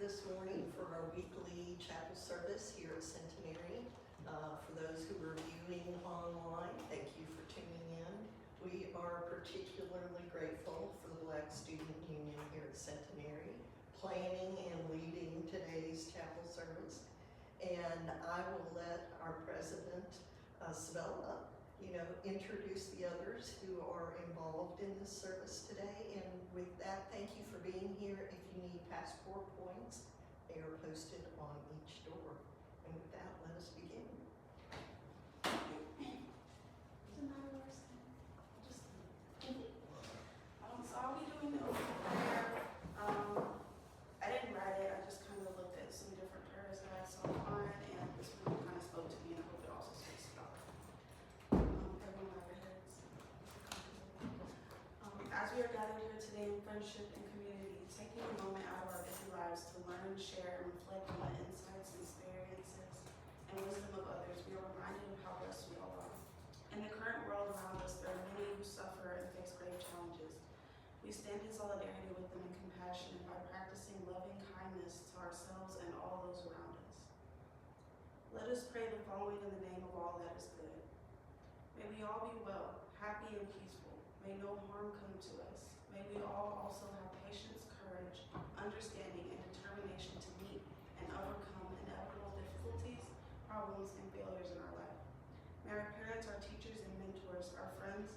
this morning for our weekly chapel service here at Centenary. For those who are viewing online, thank you for tuning in. We are particularly grateful for the Black Student Union here at Centenary, planning and leading today's chapel service. And I will let our president, Sabella, introduce the others who are involved in this service today. And with that, thank you for being here. If you need passport points, they are posted on each door. And with that, let us begin. So I'll be doing the opening prayer. I didn't write it, I just kind of looked at some different prayers that I saw on, and this one kind of spoke to me, and I hope it also speaks to God. Everyone bow your heads. As we are gathered here today in friendship and community, taking a moment out of our busy lives to learn, share, and reflect on the insights, experiences, and wisdom of others, we are reminded of how blessed we all are. In the current world around us, there are many who suffer and face grave challenges. We stand in solidarity with them in compassion by practicing loving kindness to ourselves and all those around us. Let us pray the following in the name of all that is good. May we all be well, happy, and peaceful. May no harm come to us. May we all also have patience, courage, understanding, and determination to meet and overcome inevitable difficulties, problems, and failures in our life. May our parents, our teachers, and mentors, our friends,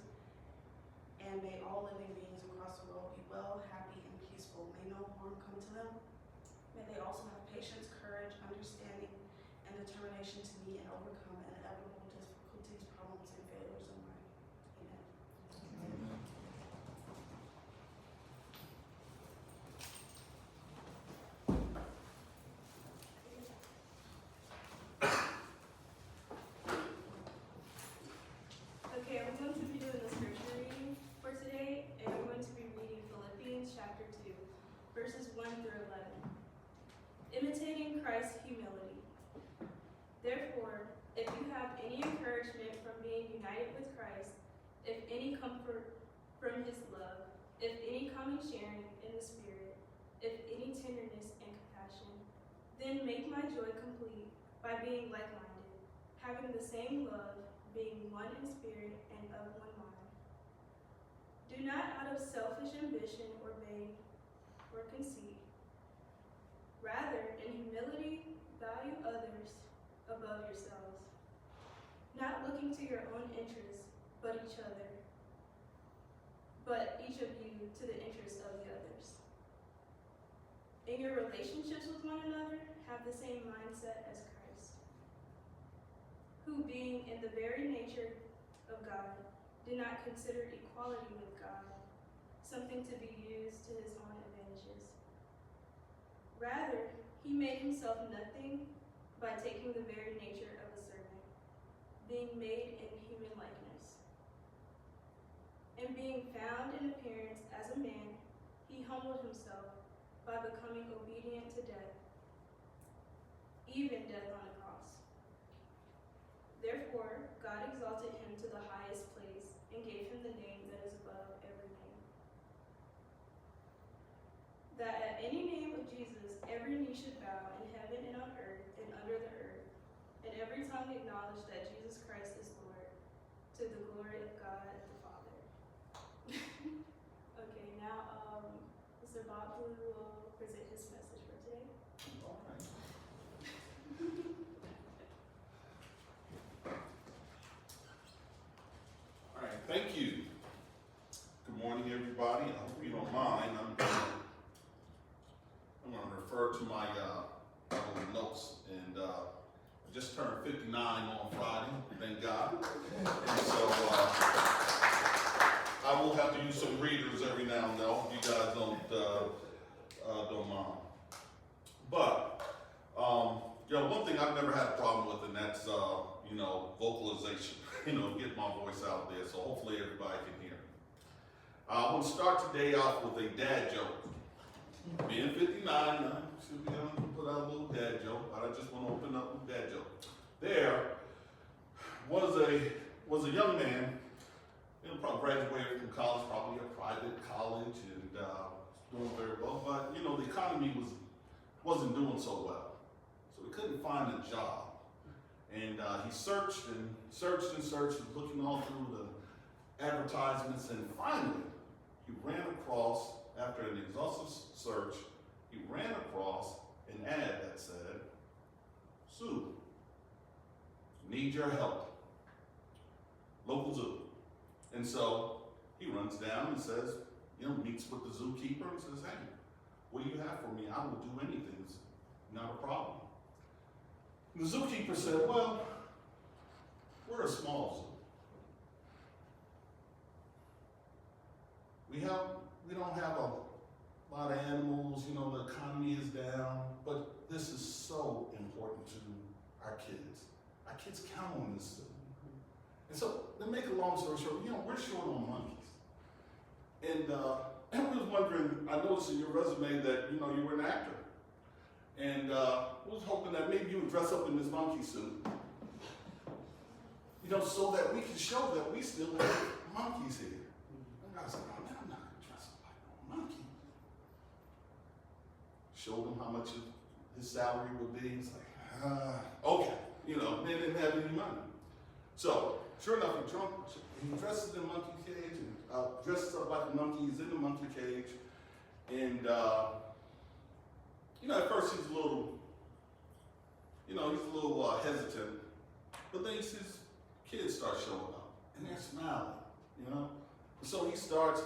and may all living beings across the world be well, happy, and peaceful. May no harm come to them. May they also have patience, courage, understanding, and determination to meet and overcome inevitable difficulties, problems, and failures in life. Amen. Amen. Okay, I'm going to be doing the scripture reading for today, and I'm going to be reading Philippians chapter 2, verses 1 through 11. Imitating Christ's humility. Therefore, if you have any encouragement from being united with Christ, if any comfort from his love, if any common sharing in the Spirit, if any tenderness and compassion, then make my joy complete by being like-minded, having the same love, being one in spirit and of one mind. Do not out of selfish ambition or vain or conceit. Rather, in humility, value others above yourselves, not looking to your own interests, but each other, but each of you to the interest of the others. In your relationships with one another, have the same mindset as Christ, who being in the very nature of God, did not consider equality with God something to be used to his own advantages. Rather, he made himself nothing by taking the very nature of a servant, being made in human likeness. And being found in appearance as a man, he humbled himself by becoming obedient to death, even death on a cross. Therefore, God exalted him to the highest place and gave him the name that is above every name. That at any name of Jesus, every knee should bow in heaven and on earth and under the earth, and every tongue acknowledge that Jesus Christ is Lord, to the glory of God the Father. Okay, now Mr. Bob Blue will present his message for today. All right. All right, thank you. Good morning, everybody. I hope you don't mind. I'm going to refer to my little notes, and I just turned 59 on Friday. Thank God. And so I will have to use some readers every now and then. I hope you guys don't mind. But one thing I've never had a problem with, and that's vocalization. Get my voice out there, so hopefully everybody can hear. I want to start today off with a dad joke. Being 59, I should be able to put out a little dad joke, but I just want to open up with a dad joke. There was a young man, probably graduated from college, probably a private college, and doing very well. But the economy was wasn't doing so well. So he couldn't find a job. And he searched and searched and searched, looking all through the advertisements, and finally he ran across, after an exhaustive search, he ran across an ad that said, "Zoo, need your help. Local zoo." And so he runs down and says, meets with the zookeeper and says, "Hey, what do you have for me? I will do anything. It's not a problem." And the zookeeper said, "Well, we're a small zoo. We don't have a lot of animals, the economy is down, but this is so important to our kids. Our kids count on this zoo." And so, to make a long story short, we're short on monkeys. And we was wondering, I noticed in your resume that, you were an actor. And was hoping that maybe you would dress up in this monkey suit, so that we can show that we still have monkeys here. And I was like, "Oh man, I'm not gonna dress up like no monkey." Showed him how much his salary would be. He's like, okay. They didn't have any money. So, sure enough, he dresses in a monkey cage and dresses up like a monkey. He's in the monkey cage. And, at first he's a little hesitant. But then he sees kids start showing up. And they're smiling, So he starts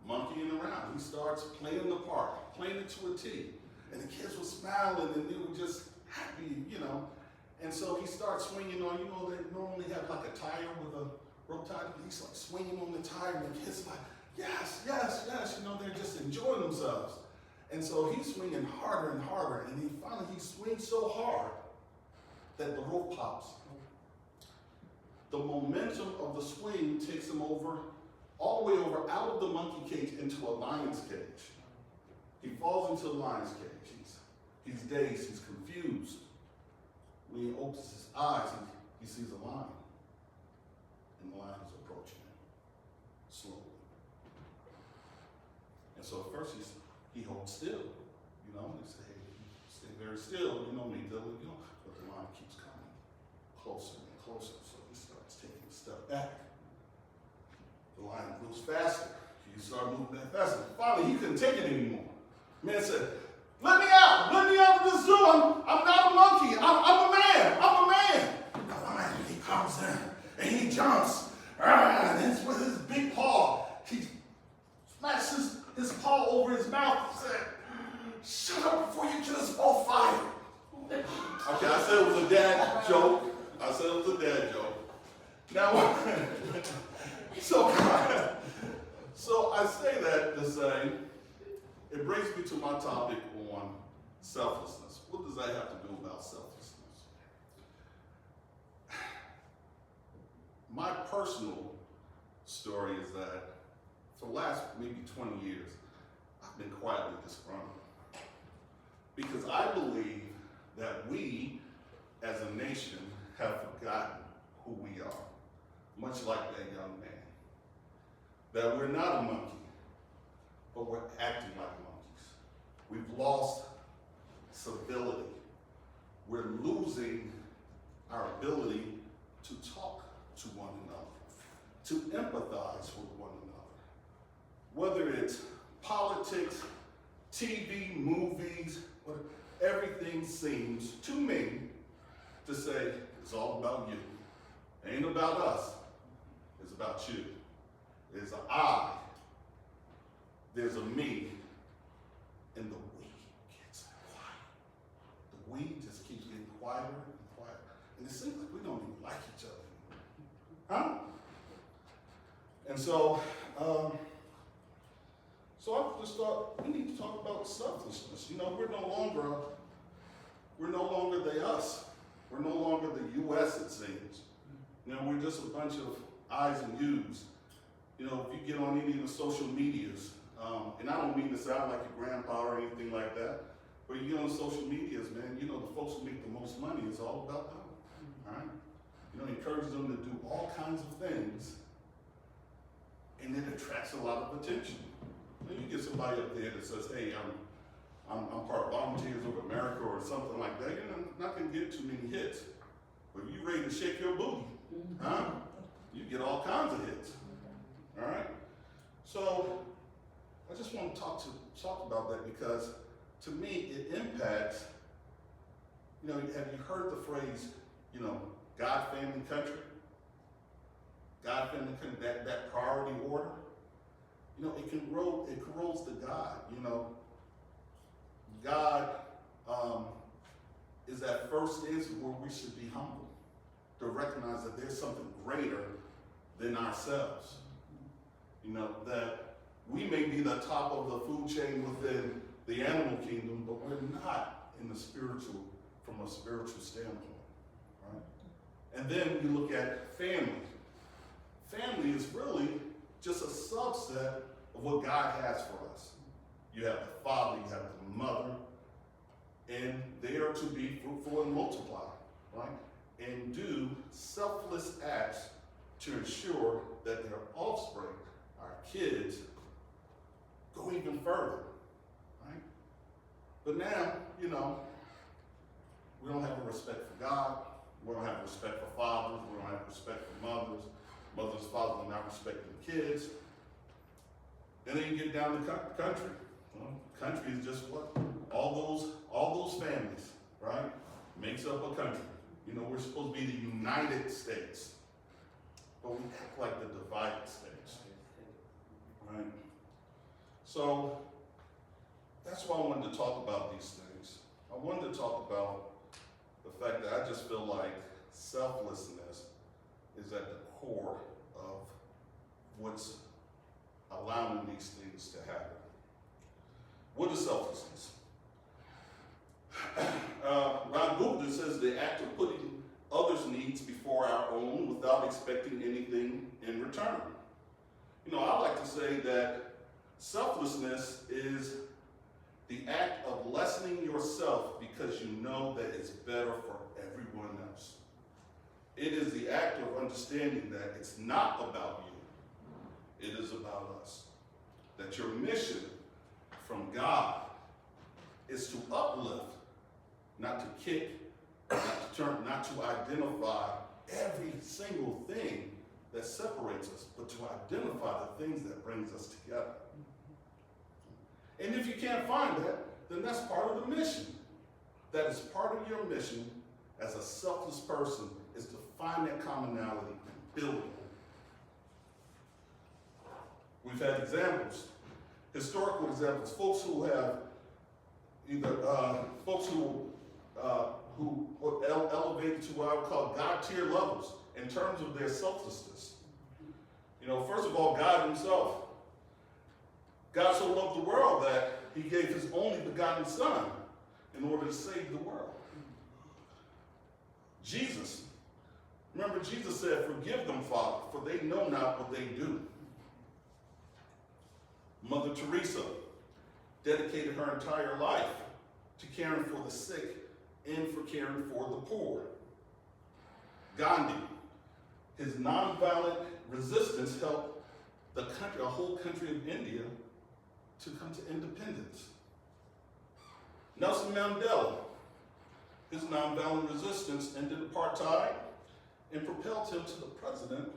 monkeying around. He starts playing the part, playing it to a T. And the kids were smiling and they were just happy, And so he starts swinging on, they normally have like a tire with a rope tied. He's like swinging on the tire and the kids are like, yes, yes, yes. They're just enjoying themselves. And so he's swinging harder and harder. And he swings so hard that the rope pops. The momentum of the swing takes him over, all the way over out of the monkey cage into a lion's cage. He falls into the lion's cage. He's dazed, he's confused. When he opens his eyes, he sees a lion. And the lion is approaching him slowly. And so at first he holds still, They say, "Hey, stay very still, me, Dylan, But the lion keeps coming closer and closer. So he starts taking a step back. The lion moves faster. He started moving that faster. Finally, he couldn't take it anymore. The man said, let me out of the zoo. I'm not a monkey. I'm a man. The lion, he comes in and he jumps. And then with his big paw, he smashes his paw over his mouth and said, "Shut up before you get us all fired." Okay, I said it was a dad joke. Now, so I say that to say, it brings me to my topic on selflessness. What does that have to do about selflessness? My personal story is that for the last maybe 20 years, I've been quietly disgruntled. Because I believe that we, as a nation, have forgotten who we are, much like that young man. That we're not a monkey, but we're acting like monkeys. We've lost civility. We're losing our ability to talk to one another, to empathize with one another. Whether it's politics, TV, movies, everything seems to me to say it's all about you. It ain't about us, it's about you. There's an I, there's a me, and the we gets quiet. The we just keeps getting quieter and quieter. And it seems like we don't even like each other anymore. And so I just thought we need to talk about selfishness. We're no longer the us. We're no longer the U.S., it seems. We're just a bunch of I's and U's. If you get on any of the social medias, and I don't mean to sound like your grandpa or anything like that, but you get on social medias, man, the folks who make the most money, it's all about them, all right? Encourage them to do all kinds of things, and it attracts a lot of attention. And you get somebody up there that says, hey, I'm part of Volunteers of America or something like that, you're not gonna get too many hits. But if you ready to shake your booty, huh? You get all kinds of hits. All right? So I just want to talk about that because to me it impacts, have you heard the phrase, God, family, country? God, family, country, that priority order? It corrodes the God, God is that first instance where we should be humble, to recognize that there's something greater than ourselves. That we may be the top of the food chain within the animal kingdom, but we're not in the spiritual, from a spiritual standpoint, right? And then you look at family. Family is really just a subset of what God has for us. You have the father, you have the mother, and they are to be fruitful and multiply, right? And do selfless acts to ensure that their offspring, our kids, go even further, right? But now, we don't have a respect for God, we don't have respect for fathers, we don't have respect for mothers, mothers, fathers are not respecting kids. And then you get down to country. Country is just what? All those families, right? Makes up a country. We're supposed to be the United States, but we act like the divided states, right? So that's why I wanted to talk about these things. I wanted to talk about the fact that I just feel like selflessness is at the core of what's allowing these things to happen. What is selflessness? Ron Gupta says the act of putting others' needs before our own without expecting anything in return. I like to say that selflessness is the act of lessening yourself because you know that it's better for everyone else. It is the act of understanding that it's not about you, it is about us. That your mission from God is to uplift, not to kick, not to turn, not to identify every single thing that separates us, but to identify the things that brings us together. And if you can't find that, then that's part of the mission. That is part of your mission as a selfless person, is to find that commonality and build it. We've had examples, historical examples, folks who have either folks who were elevated to what I would call God tier levels in terms of their selflessness. First of all, God himself. God so loved the world that he gave his only begotten son in order to save the world. Jesus. Remember, Jesus said, "Forgive them, Father, for they know not what they do." Mother Teresa dedicated her entire life to caring for the sick and for caring for the poor. Gandhi, his nonviolent resistance helped the country, a whole country of India, to come to independence. Nelson Mandela, his nonviolent resistance ended apartheid and propelled him to the president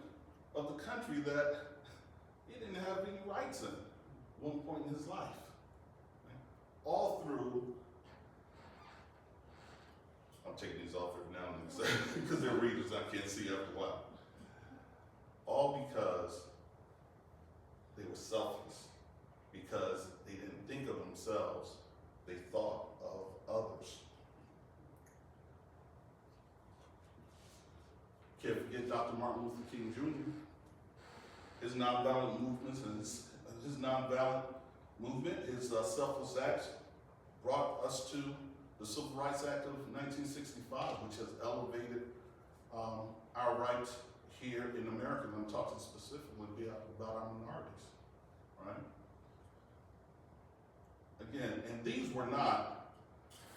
of the country that he didn't have any rights in at one point in his life. All through, I'm taking these off every now and then because they're readers I can't see after a while. All because they were selfless, because they didn't think of themselves, they thought of others. Can't forget Dr. Martin Luther King Jr. His nonviolent movements and his nonviolent movement, his selfless acts brought us to the Civil Rights Act of 1965, which has elevated our rights here in America. And I'm talking specifically about our minorities, right? Again, and these were not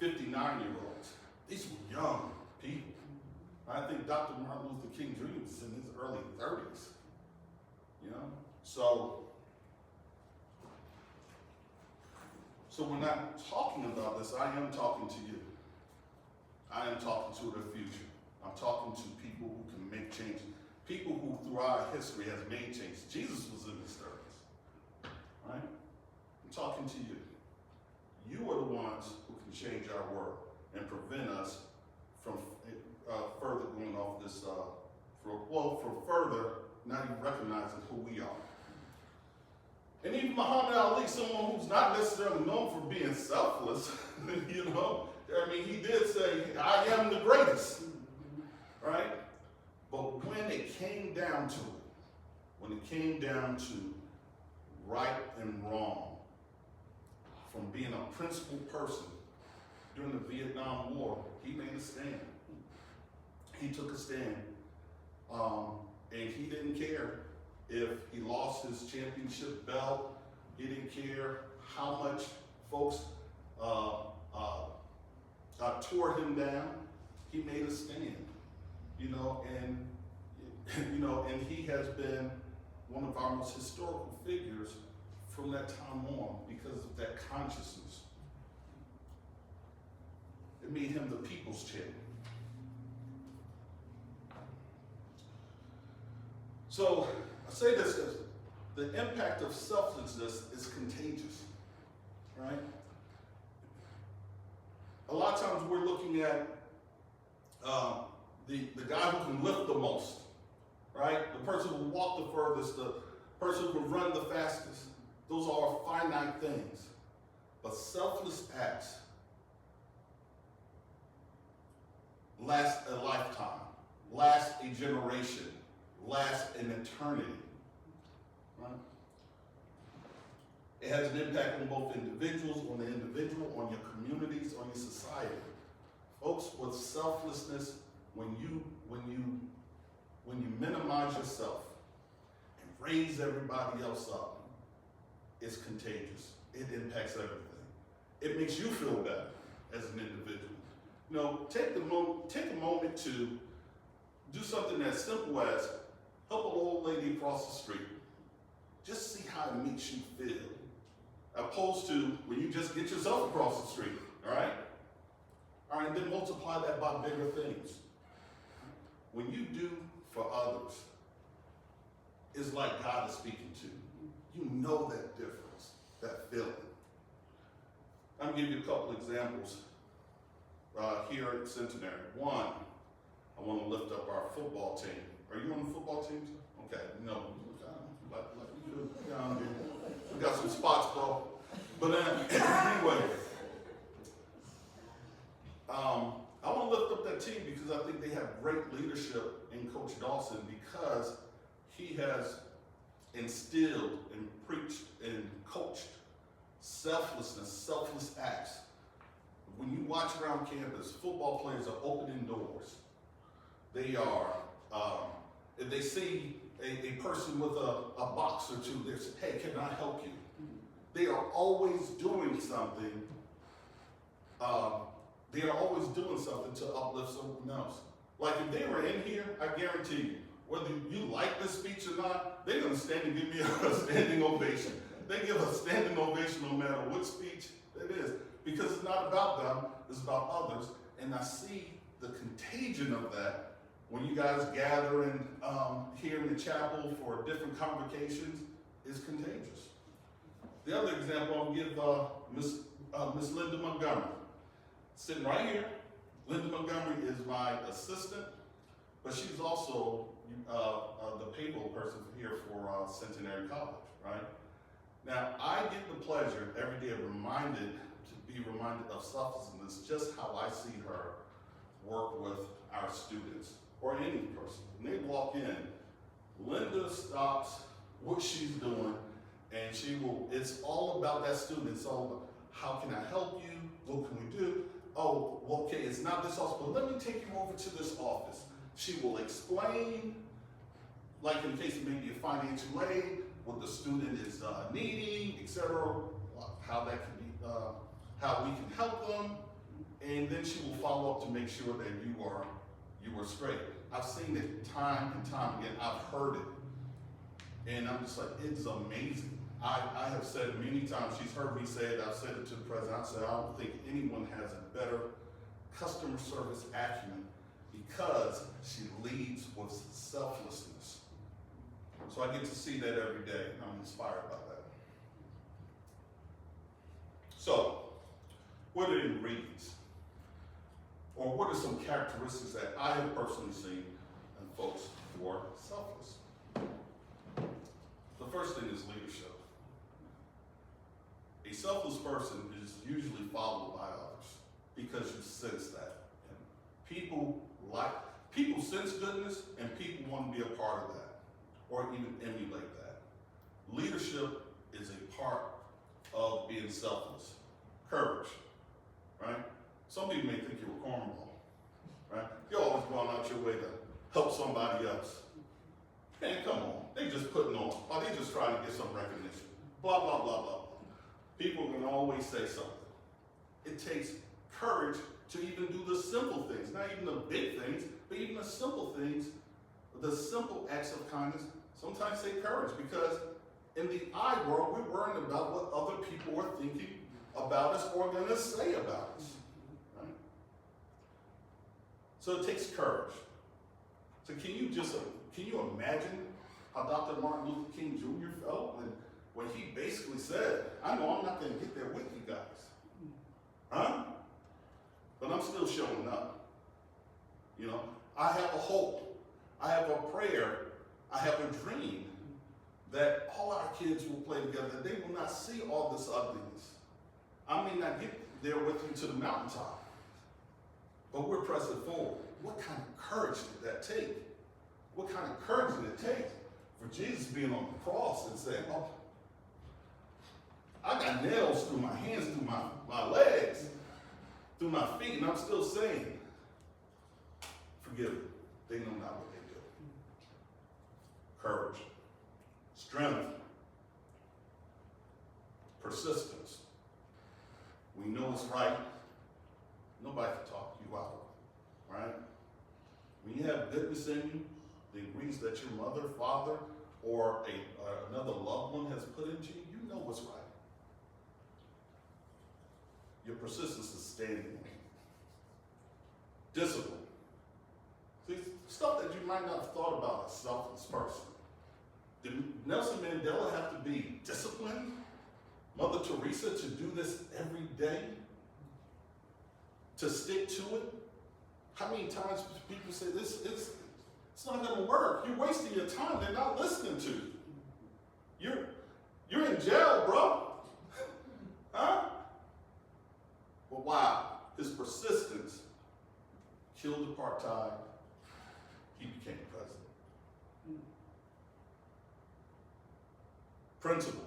59-year-olds. These were young people. I think Dr. Martin Luther King Jr. was in his early 30s, So So when I'm talking about this, I am talking to you. I am talking to the future. I'm talking to people who can make changes. People who throughout history has made changes. Jesus was in his 30s, right? I'm talking to you. You are the ones who can change our world and prevent us from further going off this, from further not even recognizing who we are. And even Muhammad Ali, someone who's not necessarily known for being selfless, you know, I mean, he did say, I am the greatest, right? But when it came down to it, when it came down to right and wrong, from being a principled person during the Vietnam War, he made a stand. He took a stand, and he didn't care if he lost his championship belt. He didn't care how much folks tore him down. He made a stand, you know, and and he has been one of our most historical figures from that time on because of that consciousness. It made him the people's champion. So I say this because the impact of selflessness is contagious, right? A lot of times we're looking at the guy who can lift the most, right? The person who walk the furthest, the person who can run the fastest. Those are finite things. But selfless acts last a lifetime, last a generation, last an eternity, right? It has an impact on both individuals, on the individual, on your communities, on your society. Folks, with selflessness, when you minimize yourself and raise everybody else up, it's contagious. It impacts everything. It makes you feel better as an individual. You know, take a moment to do something as simple as help an old lady across the street. Just see how it makes you feel, opposed to when you just get yourself across the street, all right? All right, and then multiply that by bigger things. When you do for others, it's like God is speaking to you. You know that difference, that feeling. I'm gonna give you a couple examples here at Centenary. One, I want to lift up our football team. Are you on the football team? Okay, no, like you do down here. We got some spots, bro. But anyway, I want to lift up that team because I think they have great leadership in Coach Dawson, because he has instilled and preached and coached selflessness, selfless acts. When you watch around campus, football players are opening doors. They are, if they see a person with a box or two, they say, hey, can I help you? They are always doing something. They are always doing something to uplift someone else. Like if they were in here, I guarantee you, whether you like this speech or not, they're gonna stand and give me a standing ovation. They give a standing ovation no matter what speech it is, because it's not about them, it's about others. And I see the contagion of that when you guys gather in, here in the chapel for different convocations, is contagious. The other example I'll give Miss Linda Montgomery. Sitting right here, Linda Montgomery is my assistant, but she's also the payroll person here for Centenary College, right? Now, I get the pleasure every day of be reminded of selflessness, just how I see her work with our students, or any person. When they walk in, Linda stops what she's doing, and it's all about that student. It's all about, how can I help you? What can we do? Oh, well, okay, it's not this office, but let me take you over to this office. She will explain, like in case of maybe a financial aid, what the student is needing, etc., how that can be, how we can help them, and then she will follow up to make sure that you are straight. I've seen it time and time again. I've heard it, and I'm just like, it's amazing I have said many times, she's heard me say it, I've said it to the president, I said, I don't think anyone has a better customer service acumen because she leads with selflessness. So I get to see that every day, and I'm inspired by that. So, what are the ingredients? Or what are some characteristics that I have personally seen in folks who are selfless? The first thing is leadership. A selfless person is usually followed by others because you sense that. And people sense goodness, and people want to be a part of that or even emulate that. Leadership is a part of being selfless. Courage, right? Some people may think you're a cornball, right? You're always going out your way to help somebody else. Man, come on. They just putting on, or they just trying to get some recognition. Blah, blah, blah, blah. People can always say something. It takes courage to even do the simple things, not even the big things, but even the simple things, the simple acts of kindness sometimes take courage, because in the I world, we're worrying about what other people are thinking about us or going to say about us. Right? So it takes courage. So can you imagine how Dr. Martin Luther King Jr. felt when he basically said, I know I'm not going to get there with you guys. Huh? But I'm still showing up. You know, I have a hope. I have a prayer. I have a dream that all our kids will play together. They will not see all this ugliness. I may not get there with you to the mountaintop, but we're pressing forward. What kind of courage did that take? What kind of courage did it take for Jesus being on the cross and saying, oh, I got nails through my hands, through my legs, through my feet, and I'm still saying, forgive them. They know not what they do. Courage, strength, persistence. We know it's right. Nobody can talk you out of it, right? When you have goodness in you, the ingredients that your mother, father, or another loved one has put into you, you know what's right. Your persistence is standing in it. Discipline. See, stuff that you might not have thought about as a selfless person. Did Nelson Mandela have to be disciplined? Mother Teresa to do this every day? To stick to it? How many times people say this, it's not gonna work. You're wasting your time. They're not listening to you. You're in jail, bro. Huh? But wow, his persistence killed apartheid. He became president. Principle.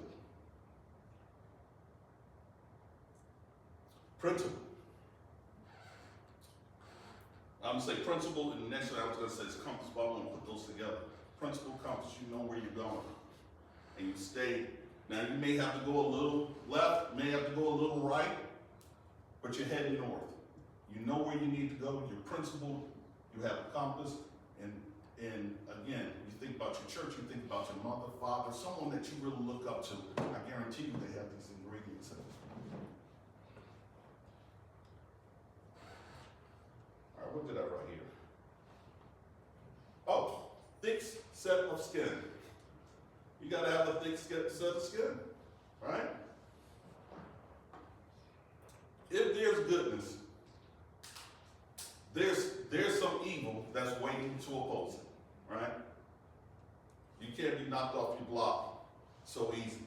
Principle. I'm gonna say principle, and the next one I was gonna say is compass, but I'm gonna put those together. Principle, compass, you know where you're going. And you stay. Now you may have to go a little left, may have to go a little right, but you're heading north. You know where you need to go, you're principled, you have a compass, and again, you think about your church, you think about your mother, father, someone that you really look up to. I guarantee you they have these ingredients in it. All right, what did I write here? Oh, thick set of skin. You gotta have a thick set of skin, right? If there's goodness, there's some evil that's waiting to oppose it, right? You can't be knocked off your block so easy.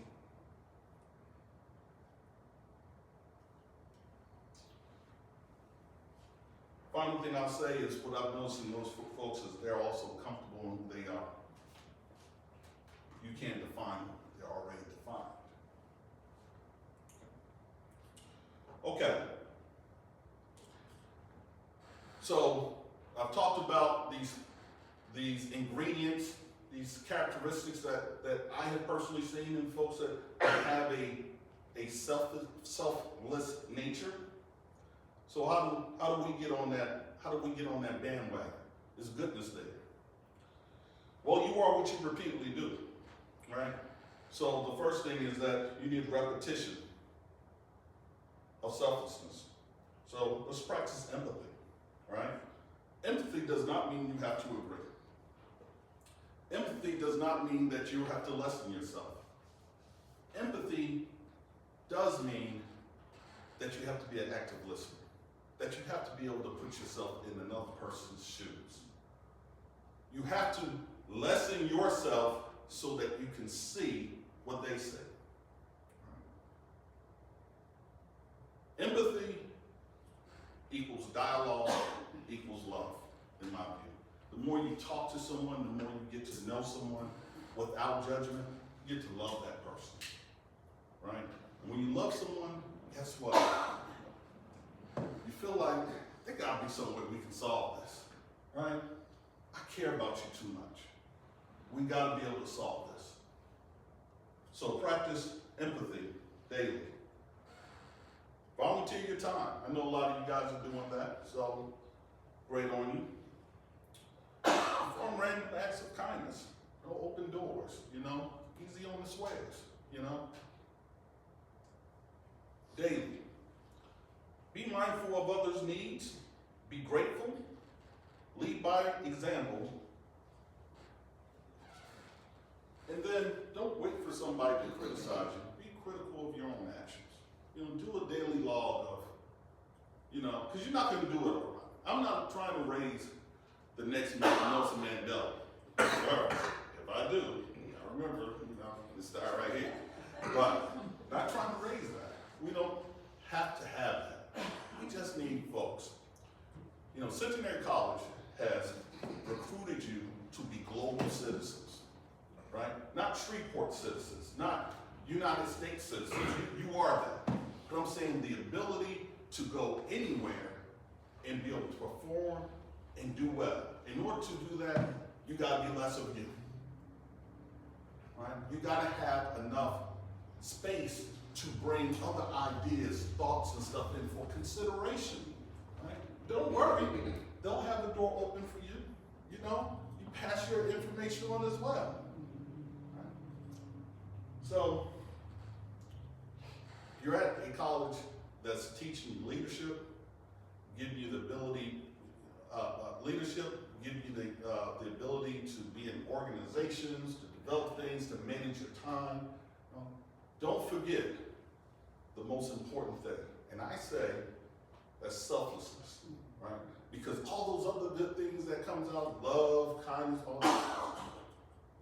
Final thing I'll say is what I've noticed in most folks is they're also comfortable in who they are. You can't define them, they're already defined. Okay. So I've talked about these ingredients, these characteristics that I have personally seen in folks that have a selfless nature. So how do we get on that? How do we get on that bandwagon? Is goodness there? Well, you are what you repeatedly do, right? So the first thing is that you need repetition of selflessness. So let's practice empathy, right? Empathy does not mean you have to agree. Empathy does not mean that you have to lessen yourself. Empathy does mean that you have to be an active listener, that you have to be able to put yourself in another person's shoes. You have to lessen yourself so that you can see what they say. Empathy equals dialogue equals love, in my view. The more you talk to someone, the more you get to know someone without judgment, you get to love that person, right? And when you love someone, guess what? You feel like there gotta be some way we can solve this, right? I care about you too much. We gotta be able to solve this. So practice empathy daily. Volunteer your time. I know a lot of you guys are doing that, so great on you. Perform random acts of kindness. Open doors, easy on the swears, Daily. Be mindful of others' needs. Be grateful. Lead by example. And then don't wait for somebody to criticize you. Be critical of your own actions. Do a daily log of, because you're not going to do it overnight. I'm not trying to raise the next Nelson Mandela. If I do, I remember, this start right here. But not trying to raise that. We don't have to have that. We just need folks. Centenary College has recruited you to be global citizens, right? Not Shreveport citizens, not United States citizens. You are that. But I'm saying the ability to go anywhere and be able to perform and do well. In order to do that, you gotta be less of you, right? You gotta have enough space to bring other ideas, thoughts, and stuff in for consideration, right? Don't worry, they'll have the door open for you, you pass your information on as well, right? So, you're at a college that's teaching leadership, giving you the ability, leadership, giving you the ability to be in organizations, to develop things, to manage your time. Don't forget the most important thing, and I say that's selflessness, right? Because all those other good things that comes out, love, kindness, all that,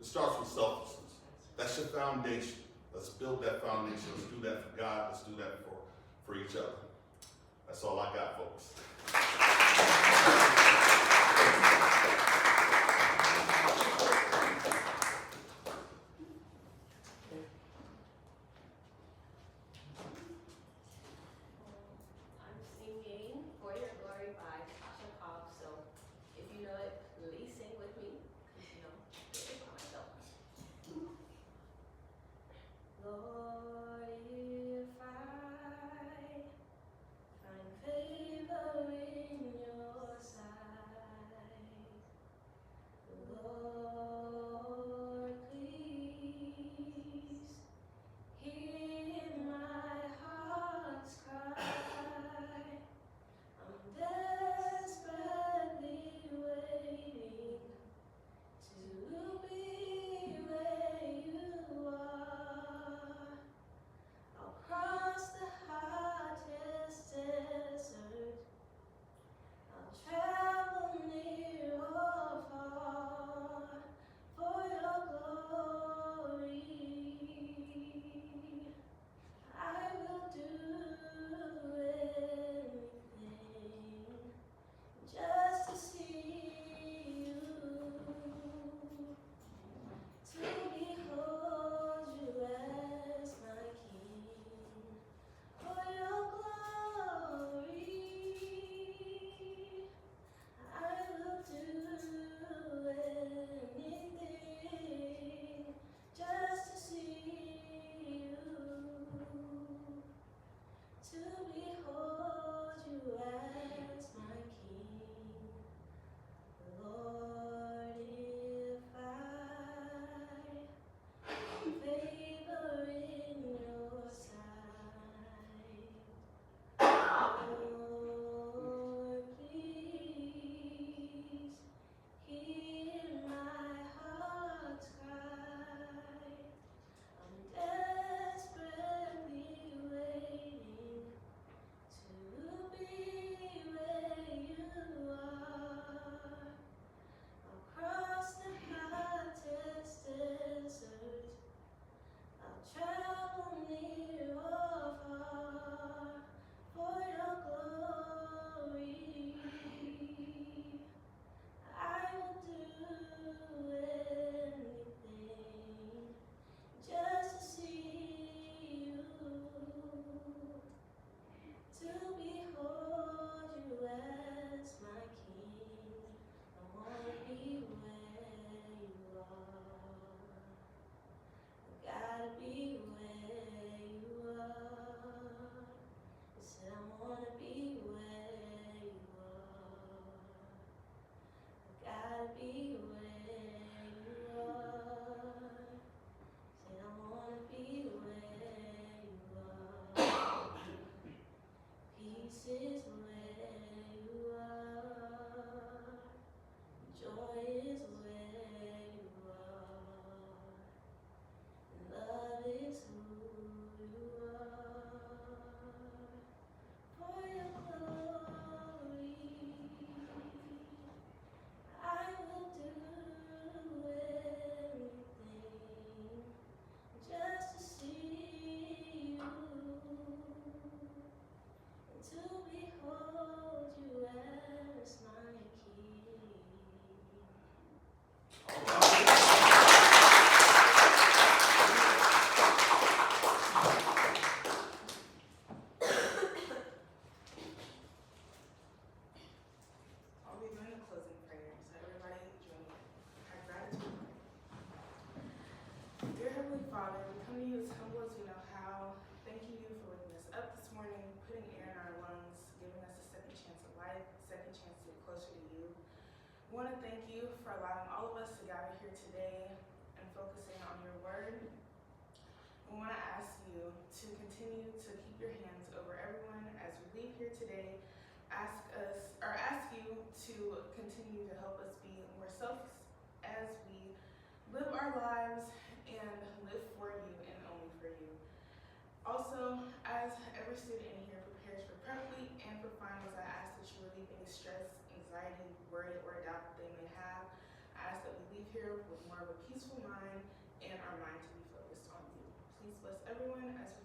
it starts with selflessness. That's your foundation. Let's build that foundation. Let's do that for God. Let's do that for each other. That's all I got, folks. I'm singing For Your Glory by Tasha Cobb, so if you know it, please sing with me, because it's by myself. Lord, if I find favor in your sight, here today ask you to continue to help us be more selfless as we live our lives and live for you and only for you. Also, as every student in here prepares for prep week and for finals, I ask that you relieve any stress, anxiety, worry, or doubt that they may have. I ask that we leave here with more of a peaceful mind and our mind to be focused on you. Please bless everyone as we